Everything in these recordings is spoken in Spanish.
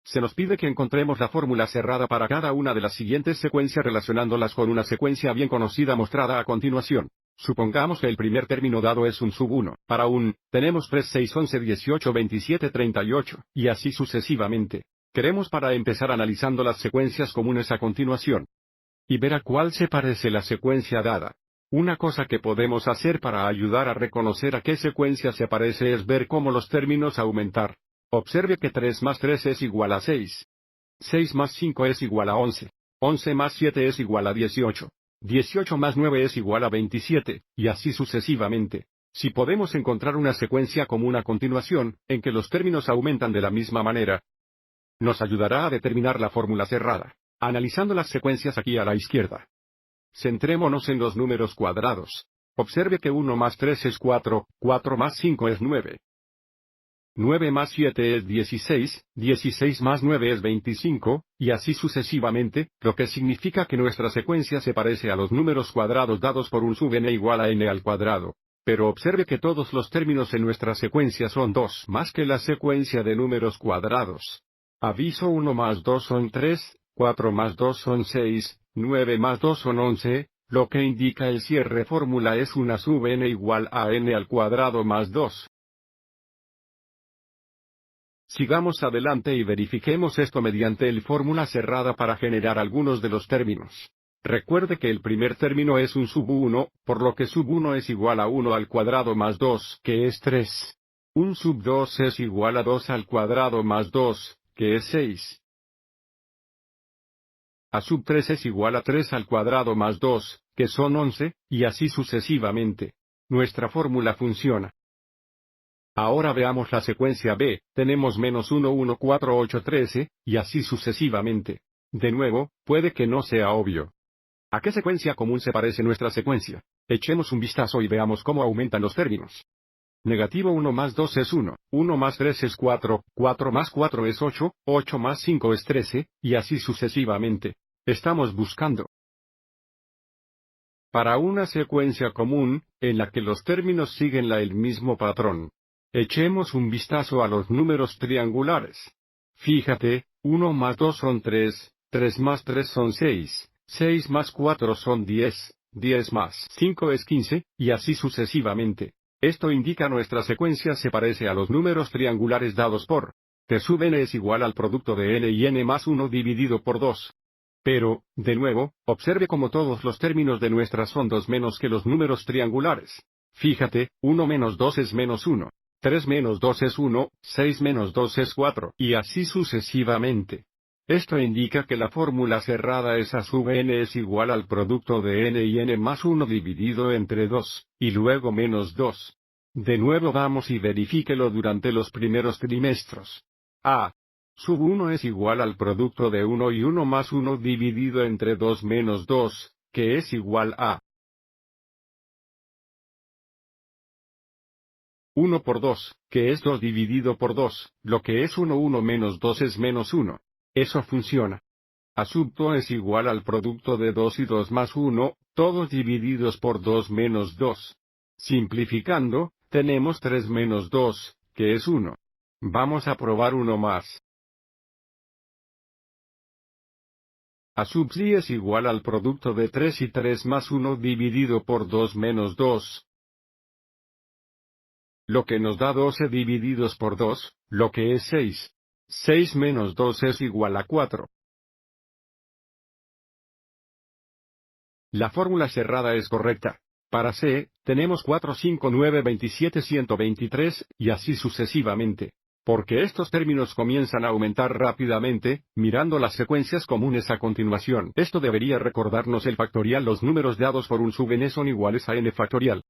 Se nos pide que encontremos la fórmula cerrada para cada una de las siguientes secuencias relacionándolas con una secuencia bien conocida mostrada a continuación. Supongamos que el primer término dado es un sub 1. Para un, tenemos 3, 6, 11, 18, 27, 38, y así sucesivamente. Queremos para empezar analizando las secuencias comunes a continuación. Y ver a cuál se parece la secuencia dada. Una cosa que podemos hacer para ayudar a reconocer a qué secuencia se parece es ver cómo los términos aumentar. Observe que 3 más 3 es igual a 6. 6 más 5 es igual a 11. 11 más 7 es igual a 18. 18 más 9 es igual a 27, y así sucesivamente. Si podemos encontrar una secuencia común a continuación, en que los términos aumentan de la misma manera, nos ayudará a determinar la fórmula cerrada. Analizando las secuencias aquí a la izquierda. Centrémonos en los números cuadrados. Observe que 1 más 3 es 4, 4 más 5 es 9. 9 más 7 es 16, 16 más 9 es 25, y así sucesivamente, lo que significa que nuestra secuencia se parece a los números cuadrados dados por un sub n igual a n al cuadrado. Pero observe que todos los términos en nuestra secuencia son 2 más que la secuencia de números cuadrados. Aviso: 1 más 2 son 3, 4 más 2 son 6, 9 más 2 son 11, lo que indica el cierre fórmula es una sub n igual a n al cuadrado más 2. Sigamos adelante y verifiquemos esto mediante el fórmula cerrada para generar algunos de los términos. Recuerde que el primer término es un sub 1, por lo que sub 1 es igual a 1 al cuadrado más 2, que es 3. Un sub 2 es igual a 2 al cuadrado más 2, que es 6. A sub 3 es igual a 3 al cuadrado más 2, que son 11, y así sucesivamente. Nuestra fórmula funciona. Ahora veamos la secuencia B, tenemos menos 1, 1, 4, 8, 13, y así sucesivamente. De nuevo, puede que no sea obvio. ¿A qué secuencia común se parece nuestra secuencia? Echemos un vistazo y veamos cómo aumentan los términos. Negativo 1 más 2 es 1, 1 más 3 es 4, 4 más 4 es 8, 8 más 5 es 13, y así sucesivamente. Estamos buscando para una secuencia común, en la que los términos siguen el mismo patrón. Echemos un vistazo a los números triangulares. Fíjate, 1 más 2 son 3, 3 más 3 son 6, 6 más 4 son 10, 10 más 5 es 15, y así sucesivamente. Esto indica nuestra secuencia se parece a los números triangulares dados por T sub n es igual al producto de n y n más 1 dividido por 2. Pero, de nuevo, observe como todos los términos de nuestras son 2 menos que los números triangulares. Fíjate, 1 menos 2 es menos 1. 3 menos 2 es 1, 6 menos 2 es 4, y así sucesivamente. Esto indica que la fórmula cerrada es A sub n es igual al producto de n y n más 1 dividido entre 2, y luego menos 2. De nuevo vamos y verifíquelo durante los primeros trimestres. A sub 1 es igual al producto de 1 y 1 más 1 dividido entre 2 menos 2, que es igual a 1 por 2, que es 2 dividido por 2, lo que es 1 1 menos 2 es menos 1. Eso funciona. A sub 2 es igual al producto de 2 y 2 más 1, todos divididos por 2 menos 2. Simplificando, tenemos 3 menos 2, que es 1. Vamos a probar uno más. A sub c es igual al producto de 3 y 3 más 1 dividido por 2 menos 2. Lo que nos da 12 divididos por 2, lo que es 6. 6 menos 2 es igual a 4. La fórmula cerrada es correcta. Para C, tenemos 4, 5, 9, 27, 123, y así sucesivamente. Porque estos términos comienzan a aumentar rápidamente, mirando las secuencias comunes a continuación. Esto debería recordarnos el factorial. Los números dados por un sub n son iguales a n factorial.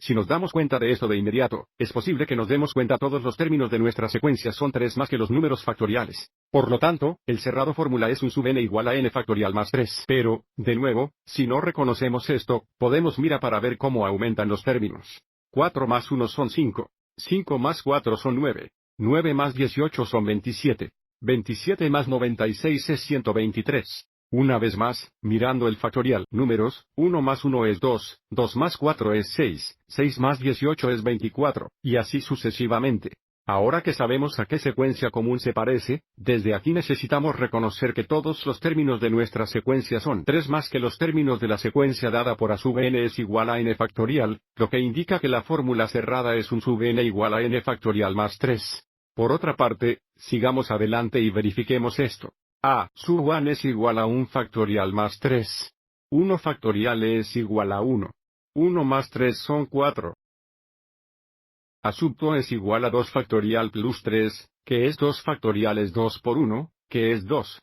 Si nos damos cuenta de esto de inmediato, es posible que nos demos cuenta todos los términos de nuestra secuencia son 3 más que los números factoriales. Por lo tanto, el cerrado fórmula es un sub n igual a n factorial más 3. Pero, de nuevo, si no reconocemos esto, podemos mirar para ver cómo aumentan los términos. 4 más 1 son 5. 5 más 4 son 9. 9 más 18 son 27. 27 más 96 es 123. Una vez más, mirando el factorial, números, 1 más 1 es 2, 2 más 4 es 6, 6 más 18 es 24, y así sucesivamente. Ahora que sabemos a qué secuencia común se parece, desde aquí necesitamos reconocer que todos los términos de nuestra secuencia son 3 más que los términos de la secuencia dada por A sub n es igual a n factorial, lo que indica que la fórmula cerrada es un sub n igual a n factorial más 3. Por otra parte, sigamos adelante y verifiquemos esto. A sub 1 es igual a 1 factorial más 3. 1 factorial es igual a 1. 1 más 3 son 4. A sub 2 es igual a 2 factorial plus 3, que es 2 factoriales 2 por 1, que es 2.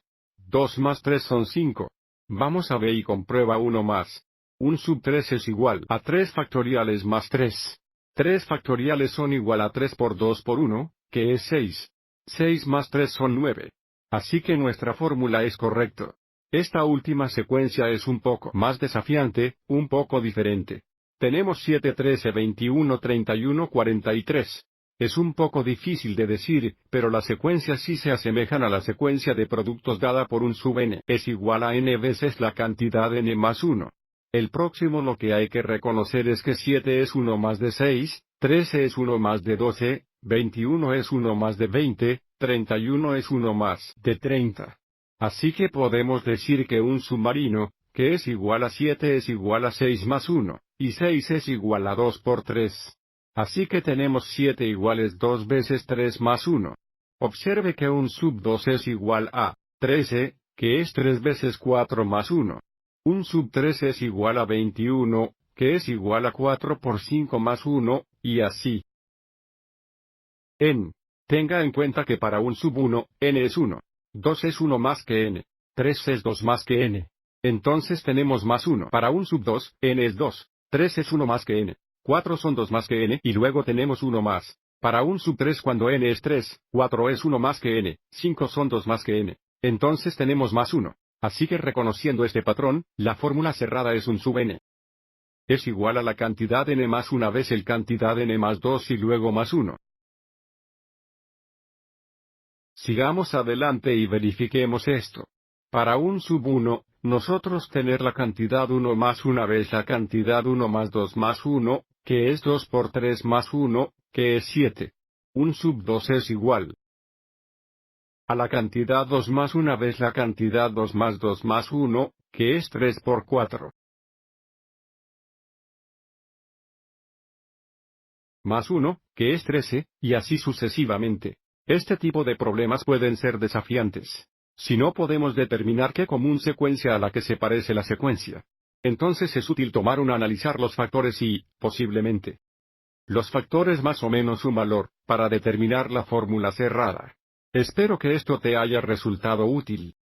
2 más 3 son 5. Vamos a ver y comprueba uno más. 1 sub 3 es igual a 3 factoriales más 3. 3 factoriales son igual a 3 por 2 por 1, que es 6. 6 más 3 son 9. Así que nuestra fórmula es correcta. Esta última secuencia es un poco más desafiante, un poco diferente. Tenemos 7, 13, 21, 31, 43. Es un poco difícil de decir, pero las secuencias sí se asemejan a la secuencia de productos dada por un sub n. Es igual a n veces la cantidad n más 1. El próximo lo que hay que reconocer es que 7 es 1 más de 6, 13 es 1 más de 12, 21 es 1 más de 20, 31 es 1 más de 30. Así que podemos decir que un submarino, que es igual a 7 es igual a 6 más 1, y 6 es igual a 2 por 3. Así que tenemos 7 iguales 2 veces 3 más 1. Observe que un sub 2 es igual a 13, que es 3 veces 4 más 1. Un sub 3 es igual a 21, que es igual a 4 por 5 más 1, y así. Tenga en cuenta que para un sub 1, n es 1. 2 es 1 más que n. 3 es 2 más que n. Entonces tenemos más 1. Para un sub 2, n es 2. 3 es 1 más que n. 4 son 2 más que n y luego tenemos 1 más. Para un sub 3 cuando n es 3, 4 es 1 más que n. 5 son 2 más que n. Entonces tenemos más 1. Así que reconociendo este patrón, la fórmula cerrada es un sub n. Es igual a la cantidad n más 1 vez el cantidad n más 2 y luego más 1. Sigamos adelante y verifiquemos esto. Para un sub 1, nosotros tener la cantidad 1 más 1 vez la cantidad 1 más 2 más 1, que es 2 por 3 más 1, que es 7. Un sub 2 es igual a la cantidad 2 más 1 vez la cantidad 2 más 2 más 1, que es 3 por 4. Más 1, que es 13, y así sucesivamente. Este tipo de problemas pueden ser desafiantes. Si no podemos determinar qué común secuencia a la que se parece la secuencia, entonces es útil tomar analizar los factores y, posiblemente, los factores más o menos un valor, para determinar la fórmula cerrada. Espero que esto te haya resultado útil.